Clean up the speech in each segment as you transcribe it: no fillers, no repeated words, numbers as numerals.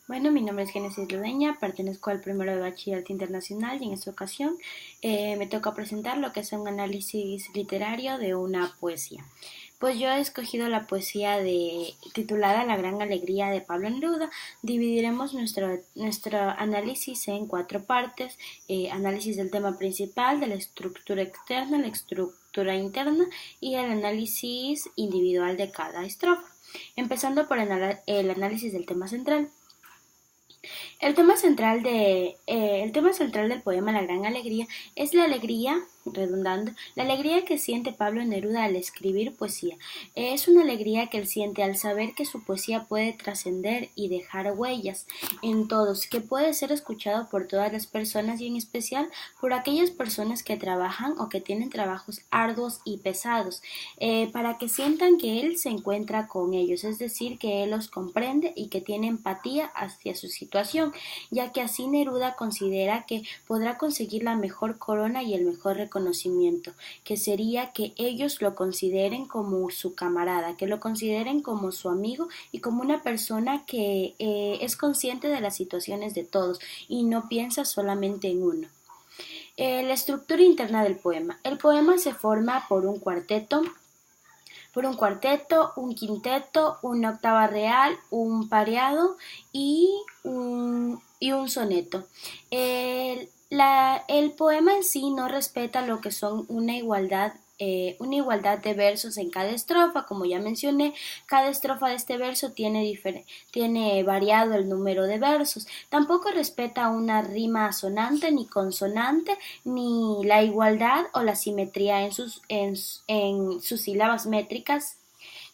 Bueno, mi nombre es Génesis Ludeña, pertenezco al primero de Bachillerato Internacional y en esta ocasión me toca presentar lo que es un análisis literario de una poesía. Pues yo he escogido la poesía titulada La Gran Alegría de Pablo Neruda. Dividiremos nuestro análisis en cuatro partes: análisis del tema principal, de la estructura externa, la estructura interna y el análisis individual de cada estrofa. Empezando por el análisis del tema central. El tema central del poema La Gran Alegría es la alegría, redundando, la alegría que siente Pablo Neruda al escribir poesía. Es una alegría que él siente al saber que su poesía puede trascender y dejar huellas en todos, que puede ser escuchado por todas las personas y en especial por aquellas personas que trabajan o que tienen trabajos arduos y pesados, para que sientan que él se encuentra con ellos, es decir, que él los comprende y que tiene empatía hacia su situación, ya que así Neruda considera que podrá conseguir la mejor corona y el mejor reconocimiento, que sería que ellos lo consideren como su camarada, que lo consideren como su amigo y como una persona que es consciente de las situaciones de todos y no piensa solamente en uno. La estructura interna del poema. El poema se forma por un quinteto, una octava real, un pareado y un soneto. El poema en sí no respeta lo que son una igualdad de versos en cada estrofa. Como ya mencioné, cada estrofa de este verso tiene variado el número de versos. Tampoco respeta una rima asonante ni consonante, ni la igualdad o la simetría en sus sílabas métricas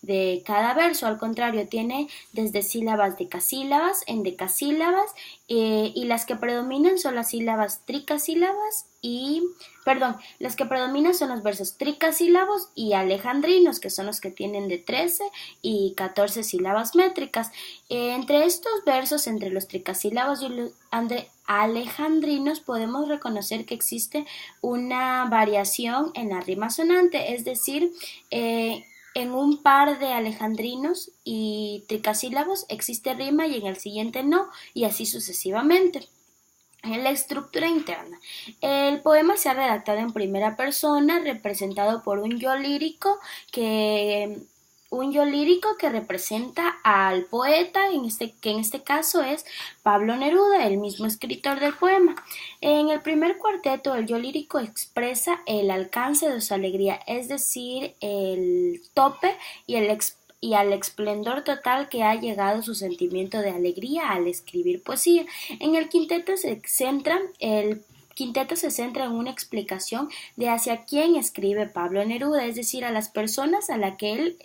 de cada verso. Al contrario, tiene desde sílabas decasílabas en decasílabas, y las que predominan son las sílabas tricasílabas las que predominan son los versos tricasílabos y alejandrinos, que son los que tienen de 13 y 14 sílabas métricas. Entre estos versos, entre los tricasílabos y los alejandrinos, podemos reconocer que existe una variación en la rima sonante, es decir, en un par de alejandrinos y tricasílabos existe rima y en el siguiente no, y así sucesivamente. En la estructura interna. El poema se ha redactado en primera persona, representado por un yo lírico que representa al poeta, que en este caso es Pablo Neruda, el mismo escritor del poema. En el primer cuarteto, el yo lírico expresa el alcance de su alegría, es decir, el tope y al esplendor total que ha llegado su sentimiento de alegría al escribir poesía. En el quinteto se centra en una explicación de hacia quién escribe Pablo Neruda, es decir, a las personas a las que él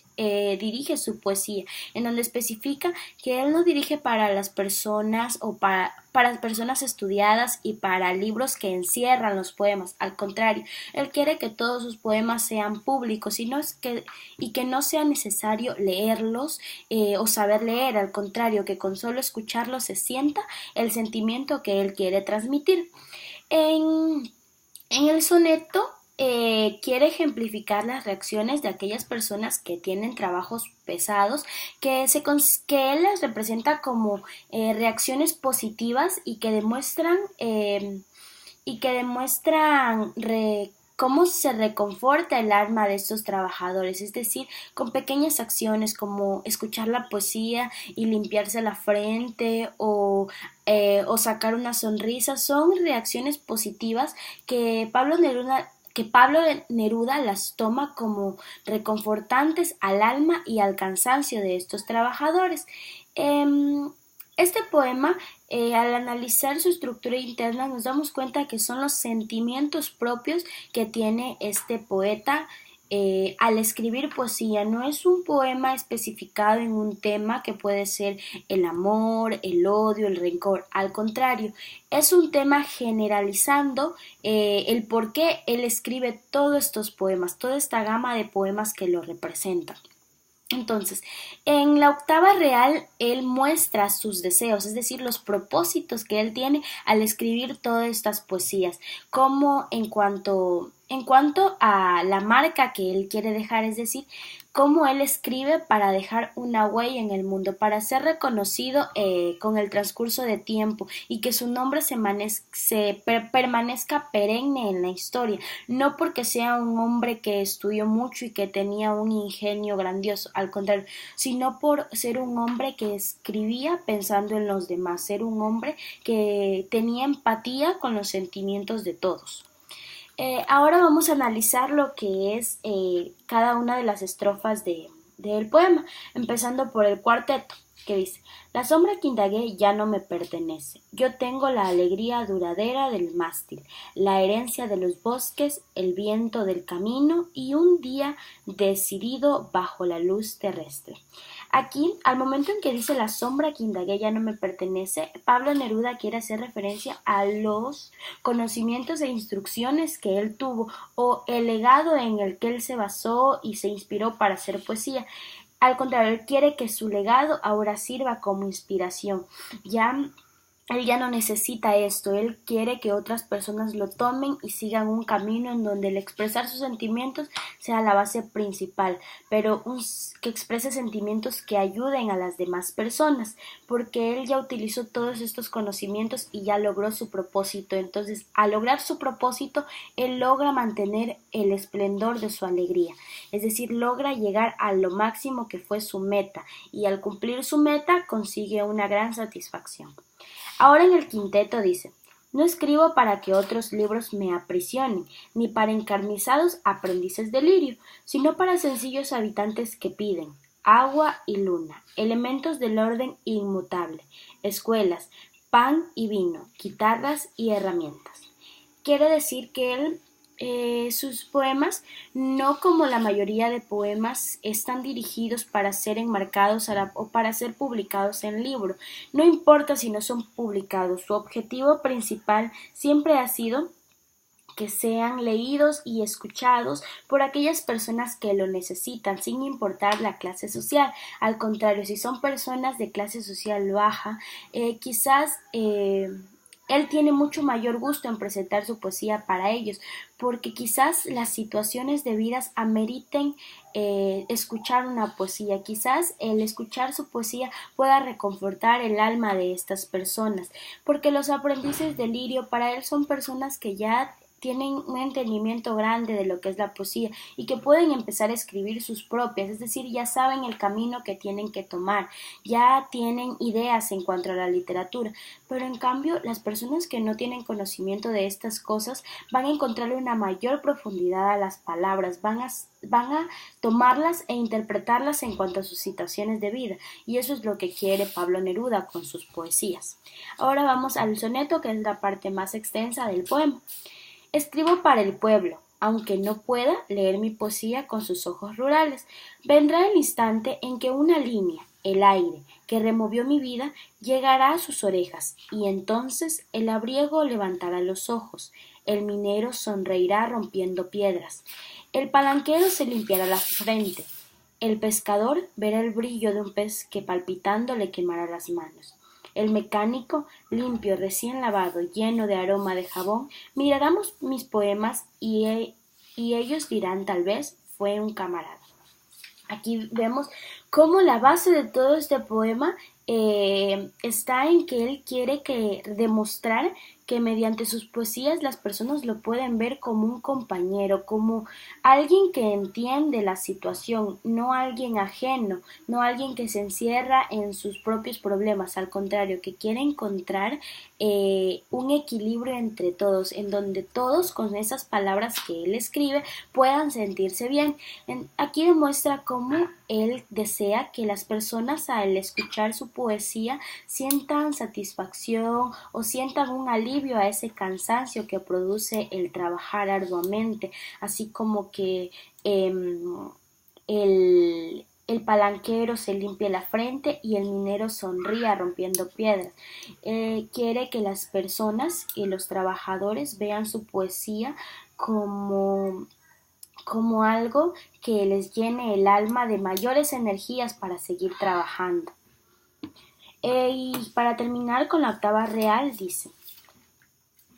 dirige su poesía, en donde especifica que él no dirige para las personas o para personas estudiadas y para libros que encierran los poemas. Al contrario, él quiere que todos sus poemas sean públicos y que no sea necesario leerlos o saber leer. Al contrario, que con solo escucharlos se sienta el sentimiento que él quiere transmitir. En el soneto quiere ejemplificar las reacciones de aquellas personas que tienen trabajos pesados, que él las representa como reacciones positivas y que demuestran cómo se reconforta el alma de estos trabajadores, es decir, con pequeñas acciones como escuchar la poesía y limpiarse la frente o sacar una sonrisa. Son reacciones positivas que Pablo Neruda las toma como reconfortantes al alma y al cansancio de estos trabajadores. Este poema, al analizar su estructura interna, nos damos cuenta que son los sentimientos propios que tiene este poeta al escribir poesía. No es un poema especificado en un tema que puede ser el amor, el odio, el rencor. Al contrario, es un tema generalizando el por qué él escribe todos estos poemas, toda esta gama de poemas que lo representan. Entonces, en la octava real, él muestra sus deseos, es decir, los propósitos que él tiene al escribir todas estas poesías, como en cuanto a la marca que él quiere dejar, es decir, cómo él escribe para dejar una huella en el mundo, para ser reconocido con el transcurso de tiempo y que su nombre permanezca perenne en la historia, no porque sea un hombre que estudió mucho y que tenía un ingenio grandioso, al contrario, sino por ser un hombre que escribía pensando en los demás, ser un hombre que tenía empatía con los sentimientos de todos. Ahora vamos a analizar lo que es cada una de las estrofas del poema, empezando por el cuarteto, que dice: La sombra que indagué ya no me pertenece, yo tengo la alegría duradera del mástil, la herencia de los bosques, el viento del camino y un día decidido bajo la luz terrestre. Aquí, al momento en que dice la sombra que indagué ya no me pertenece, Pablo Neruda quiere hacer referencia a los conocimientos e instrucciones que él tuvo o el legado en el que él se basó y se inspiró para hacer poesía. Al contrario, él quiere que su legado ahora sirva como inspiración. Él ya no necesita esto, él quiere que otras personas lo tomen y sigan un camino en donde el expresar sus sentimientos sea la base principal, pero que exprese sentimientos que ayuden a las demás personas, porque él ya utilizó todos estos conocimientos y ya logró su propósito. Entonces, al lograr su propósito, él logra mantener el esplendor de su alegría, es decir, logra llegar a lo máximo que fue su meta, y al cumplir su meta consigue una gran satisfacción. Ahora en el quinteto dice: No escribo para que otros libros me aprisionen, ni para encarnizados aprendices de lirio, sino para sencillos habitantes que piden agua y luna, elementos del orden inmutable, escuelas, pan y vino, guitarras y herramientas. Quiere decir que él sus poemas, no como la mayoría de poemas, están dirigidos para ser enmarcados o para ser publicados en libro. No importa si no son publicados, su objetivo principal siempre ha sido que sean leídos y escuchados por aquellas personas que lo necesitan, sin importar la clase social. Al contrario, si son personas de clase social baja, quizás él tiene mucho mayor gusto en presentar su poesía para ellos, porque quizás las situaciones de vidas ameriten escuchar una poesía. Quizás el escuchar su poesía pueda reconfortar el alma de estas personas, porque los aprendices de lirio para él son personas que ya tienen un entendimiento grande de lo que es la poesía y que pueden empezar a escribir sus propias, es decir, ya saben el camino que tienen que tomar, ya tienen ideas en cuanto a la literatura, pero en cambio las personas que no tienen conocimiento de estas cosas van a encontrarle una mayor profundidad a las palabras, van a tomarlas e interpretarlas en cuanto a sus situaciones de vida, y eso es lo que quiere Pablo Neruda con sus poesías. Ahora vamos al soneto, que es la parte más extensa del poema. Escribo para el pueblo, aunque no pueda leer mi poesía con sus ojos rurales. Vendrá el instante en que una línea, el aire, que removió mi vida, llegará a sus orejas, y entonces el labriego levantará los ojos, el minero sonreirá rompiendo piedras, el palanquero se limpiará la frente, el pescador verá el brillo de un pez que palpitando le quemará las manos. El mecánico, limpio, recién lavado, lleno de aroma de jabón, mirará mis poemas y ellos dirán tal vez fue un camarada. Aquí vemos cómo la base de todo este poema está en que él quiere demostrar que mediante sus poesías las personas lo pueden ver como un compañero, como alguien que entiende la situación, no alguien ajeno, no alguien que se encierra en sus propios problemas, al contrario, que quiere encontrar un equilibrio entre todos, en donde todos con esas palabras que él escribe puedan sentirse bien. Aquí demuestra cómo él desea que las personas al escuchar su poesía sientan satisfacción o sientan un alivio a ese cansancio que produce el trabajar arduamente, así como que el palanquero se limpie la frente y el minero sonría rompiendo piedras. Quiere que las personas y los trabajadores vean su poesía como algo que les llene el alma de mayores energías para seguir trabajando. Y para terminar con la octava real dice: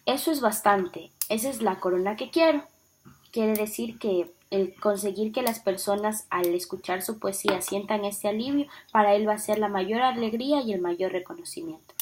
eso es bastante, esa es la corona que quiero. Quiere decir que el conseguir que las personas al escuchar su poesía sientan este alivio, para él va a ser la mayor alegría y el mayor reconocimiento.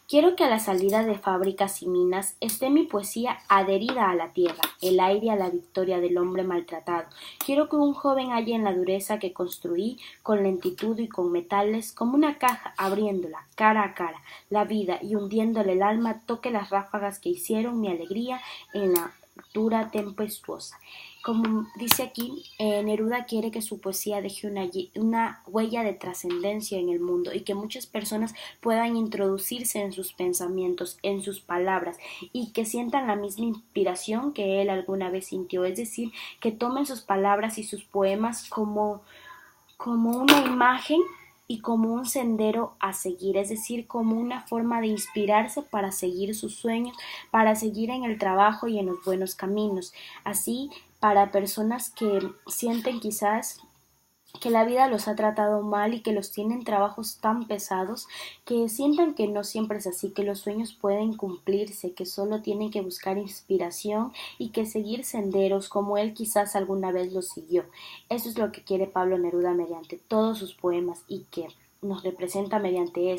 Quiero que a la salida de fábricas y minas esté mi poesía adherida a la tierra, el aire a la victoria del hombre maltratado. Quiero que un joven halle en la dureza que construí con lentitud y con metales, como una caja abriéndola cara a cara, la vida y hundiéndole el alma toque las ráfagas que hicieron mi alegría en la altura tempestuosa. Como dice aquí, Neruda quiere que su poesía deje una huella de trascendencia en el mundo y que muchas personas puedan introducirse en sus pensamientos, en sus palabras y que sientan la misma inspiración que él alguna vez sintió, es decir, que tomen sus palabras y sus poemas como una imagen y como un sendero a seguir, es decir, como una forma de inspirarse para seguir sus sueños, para seguir en el trabajo y en los buenos caminos. Así, para personas que sienten quizás que la vida los ha tratado mal y que los tienen trabajos tan pesados, que sientan que no siempre es así, que los sueños pueden cumplirse, que solo tienen que buscar inspiración y que seguir senderos como él quizás alguna vez los siguió. Eso es lo que quiere Pablo Neruda mediante todos sus poemas y que nos representa mediante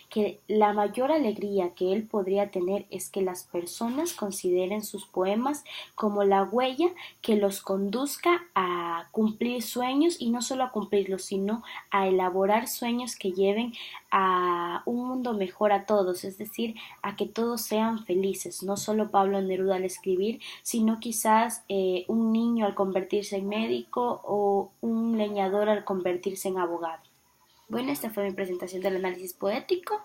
que la mayor alegría que él podría tener es que las personas consideren sus poemas como la huella que los conduzca a cumplir sueños y no solo a cumplirlos, sino a elaborar sueños que lleven a un mundo mejor a todos, es decir, a que todos sean felices, no solo Pablo Neruda al escribir, sino quizás un niño al convertirse en médico o un leñador al convertirse en abogado. Bueno, esta fue mi presentación del análisis poético.